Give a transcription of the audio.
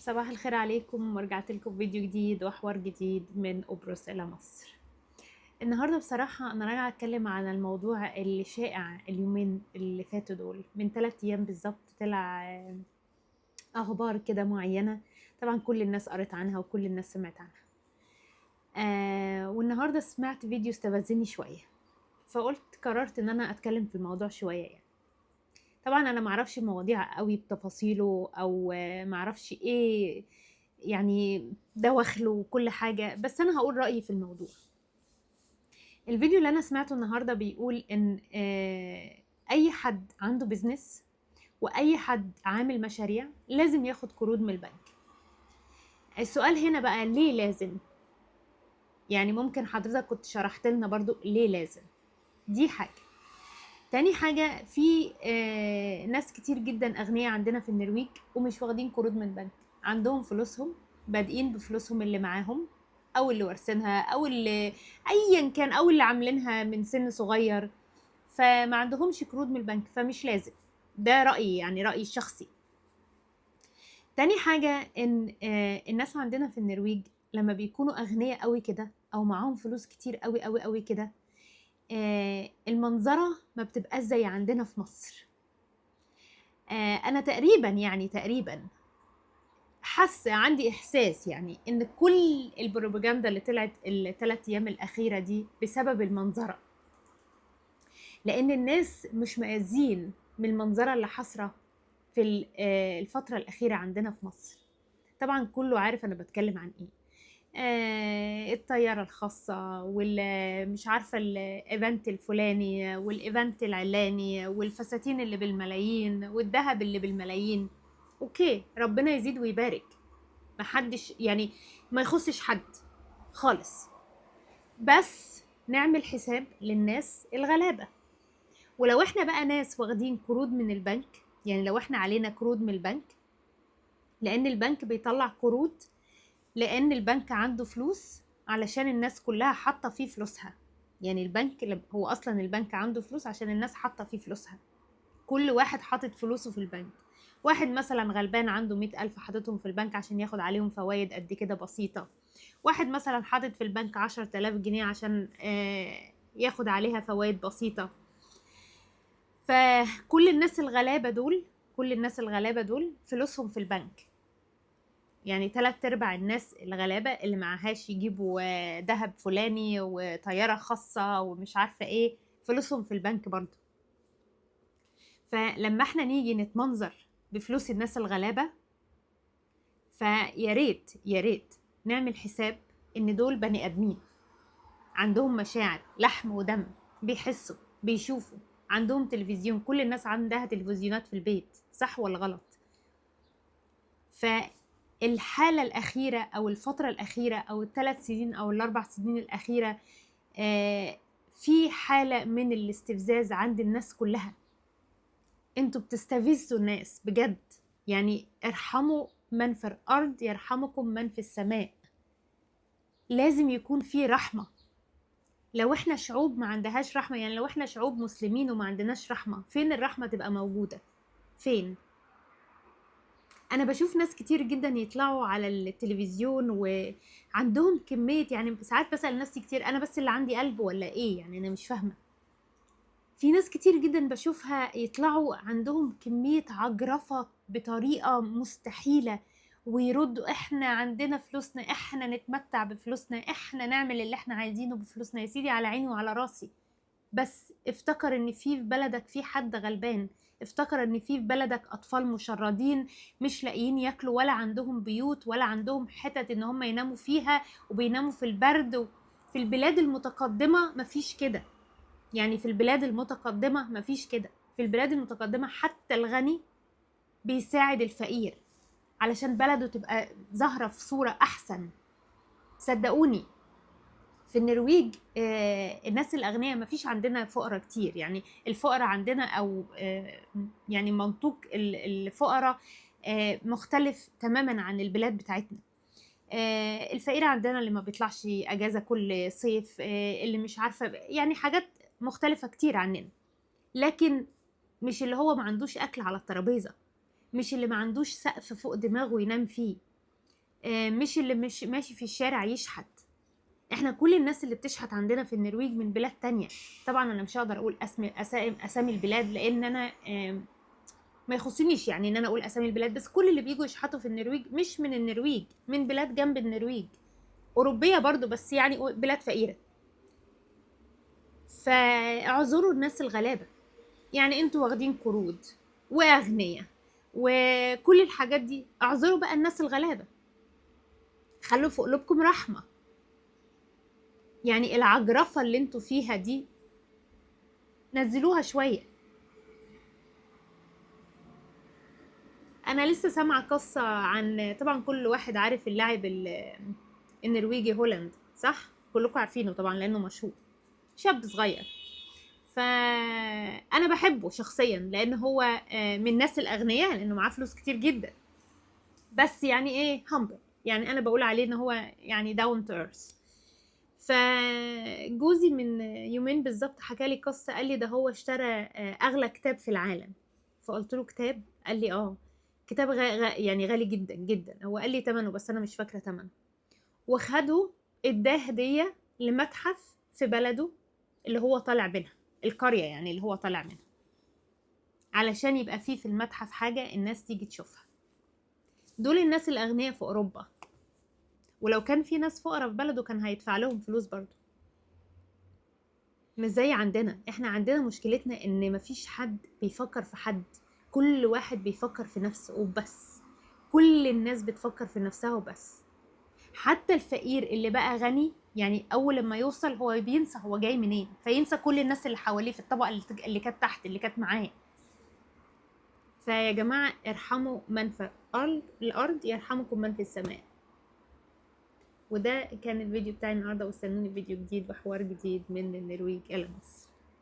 صباح الخير عليكم ورجعت لكم فيديو جديد وحوار جديد من قبرص إلى مصر. النهاردة بصراحة أنا راجعة أتكلم عن الموضوع اللي شائع اليومين اللي فاتوا دول. من 3 أيام بالظبط طلع أخبار كده معينة، طبعا كل الناس قرت عنها وكل الناس سمعت عنها. والنهاردة سمعت فيديو استفزني شوية، فقلت قررت إن أنا أتكلم في الموضوع شوية يعني. طبعا أنا معرفش المواضيع قوي بتفاصيله أو معرفش إيه يعني دواخله وكل حاجة، بس أنا هقول رأيي في الموضوع. الفيديو اللي أنا سمعته النهاردة بيقول إن أي حد عنده بيزنس وأي حد عامل مشاريع لازم ياخد قروض من البنك. السؤال هنا بقى ليه لازم؟ يعني ممكن حضرتك كنت شرحت لنا برضو ليه لازم. دي حاجة. تاني حاجة، في ناس كتير جدا أغنياء عندنا في النرويج ومش واخدين قروض من البنك، عندهم فلوسهم بادئين بفلوسهم اللي معاهم أو اللي وارثينها أو اللي أيا كان أو اللي عاملينها من سن صغير، فما عندهمش قروض من البنك فمش لازم. ده رأيي، يعني رأيي الشخصي. تاني حاجة إن الناس عندنا في النرويج لما بيكونوا أغنياء قوي كده أو معاهم فلوس كتير قوي قوي قوي كده، المنظرة ما بتبقاش زي عندنا في مصر. انا تقريبا حاسه، عندي احساس يعني ان كل البروباجندا اللي طلعت الثلاث ايام الاخيره دي بسبب المنظره، لان الناس مش مأذين من المنظره اللي حاصره في الفتره الاخيره عندنا في مصر. طبعا كله عارف انا بتكلم عن ايه. الطيارة الخاصة والمش عارفة الايفنت الفلاني والايفنت العلاني والفساتين اللي بالملايين والذهب اللي بالملايين. اوكي، ربنا يزيد ويبارك، محدش يعني ما يخصش حد خالص، بس نعمل حساب للناس الغلابة. ولو احنا بقى ناس واخدين قروض من البنك، يعني لو احنا علينا قروض من البنك، لان البنك بيطلع قروض لان البنك عنده فلوس علشان الناس كلها حاطه فيه فلوسها. يعني البنك هو اصلا البنك عنده فلوس عشان الناس حاطه فيه فلوسها، كل واحد حاطط فلوسه في البنك. واحد مثلا غلبان عنده 100,000 حاططهم في البنك عشان ياخد عليهم فوائد قد كده بسيطة. واحد مثلا حاطط في البنك 10,000 جنيه عشان ياخد عليها فوائد بسيطة. فكل الناس الغلابة دول، كل الناس الغلابة دول فلوسهم في البنك. يعني 3/4 الناس الغلابة اللي معهاش يجيبوا ذهب فلاني وطيارة خاصة ومش عارفة ايه، فلوسهم في البنك برضو. فلما احنا نيجي نتمنظر بفلوس الناس الغلابة، فيا ريت يا ريت نعمل حساب ان دول بني ادمين عندهم مشاعر لحم ودم، بيحسوا بيشوفوا، عندهم تلفزيون، كل الناس عندها تلفزيونات في البيت، صح ولا غلط؟ فالحالة الأخيرة أو الفترة الأخيرة أو الثلاث سنين أو الأربع سنين الأخيرة في حالة من الاستفزاز عند الناس كلها. انتوا بتستفزوا الناس بجد، يعني ارحموا من في الأرض يرحمكم من في السماء. لازم يكون في رحمة. لو احنا شعوب ما عندهاش رحمة، يعني لو احنا شعوب مسلمين وما عندناش رحمة، فين الرحمة تبقى موجودة؟ فين؟ انا بشوف ناس كتير جدا يطلعوا على التلفزيون وعندهم كمية، يعني ساعات بسأل نفسي كتير، انا بس اللي عندي قلب ولا ايه؟ يعني انا مش فاهمة. في ناس كتير جدا بشوفها يطلعوا عندهم كمية عجرفة بطريقة مستحيلة، ويردوا احنا عندنا فلوسنا، احنا نتمتع بفلوسنا، احنا نعمل اللي احنا عايزينه بفلوسنا. يا سيدي على عيني وعلى راسي، بس افتكر ان في بلدك في حد غلبان. افتكر ان في بلدك اطفال مشردين مش لاقيين ياكلوا، ولا عندهم بيوت، ولا عندهم حتت ان هم يناموا فيها، وبيناموا في البرد. في البلاد المتقدمة مفيش كده. يعني في البلاد المتقدمة مفيش كده. في البلاد المتقدمة حتى الغني بيساعد الفقير علشان بلده تبقى ظاهرة في صورة أحسن. صدقوني، في النرويج الناس الأغنياء مفيش عندنا فقراء كتير. يعني الفقراء عندنا أو يعني منطوق الفقراء مختلف تماما عن البلاد بتاعتنا. الفقير عندنا اللي ما بيطلعش أجازة كل صيف، اللي مش عارفة، يعني حاجات مختلفة كتير عننا. لكن مش اللي هو ما عندوش أكل على الترابيزة، مش اللي ما عندوش سقف فوق دماغه ينام فيه، مش اللي مش ماشي في الشارع يشحت. احنا كل الناس اللي بتشحت عندنا في النرويج من بلاد تانية. طبعا انا مش هقدر اقول اسامي البلاد، لان انا ما يخصنيش يعني ان انا اقول اسامي البلاد، بس كل اللي بيجوا يشحتوا في النرويج مش من النرويج، من بلاد جنب النرويج، اوروبيه برضو، بس يعني بلاد فقيره. فاعذروا الناس الغلابه، يعني انتوا واخدين قروض واغنياء وكل الحاجات دي، اعذروا بقى الناس الغلابه، خلوا في قلوبكم رحمه. يعني العجرفه اللي انتوا فيها دي نزلوها شويه. انا لسه سامعه قصه عن، طبعا كل واحد عارف اللاعب النرويجي هولاند، صح؟ كلكم عارفينه طبعا لانه مشهور، شاب صغير. فانا بحبه شخصيا لان هو من الناس الاغنياء، لانه معاه فلوس كتير جدا، بس يعني ايه humble، يعني انا بقول عليه ان هو يعني down to earth. فجوزي من يومين بالظبط حكى لي قصه، قال لي ده هو اشترى اغلى كتاب في العالم. فقلت له كتاب؟ قال لي اه كتاب يعني غالي جدا جدا. هو قال لي ثمنه بس انا مش فاكره ثمنه. وخده اداه هديه لمتحف في بلده اللي هو طالع منها، القريه يعني اللي هو طالع منها، علشان يبقى فيه في المتحف حاجه الناس تيجي تشوفها. دول الناس الاغنياء في اوروبا، ولو كان في ناس فقراء في بلده كان هيدفع لهم فلوس برضه. مش زي عندنا، احنا عندنا مشكلتنا ان مفيش حد بيفكر في حد، كل واحد بيفكر في نفسه وبس، كل الناس بتفكر في نفسها وبس. حتى الفقير اللي بقى غني يعني اول لما يوصل هو بينسى هو جاي منين، فينسى كل الناس اللي حواليه في الطبقه اللي كانت تحت، اللي كانت معاه. فيا جماعه ارحموا من في الارض يرحمكم من في السماء. وده كان الفيديو بتاعي النهارده، واستنوني فيديو جديد وحوار جديد من النرويج إلى مصر.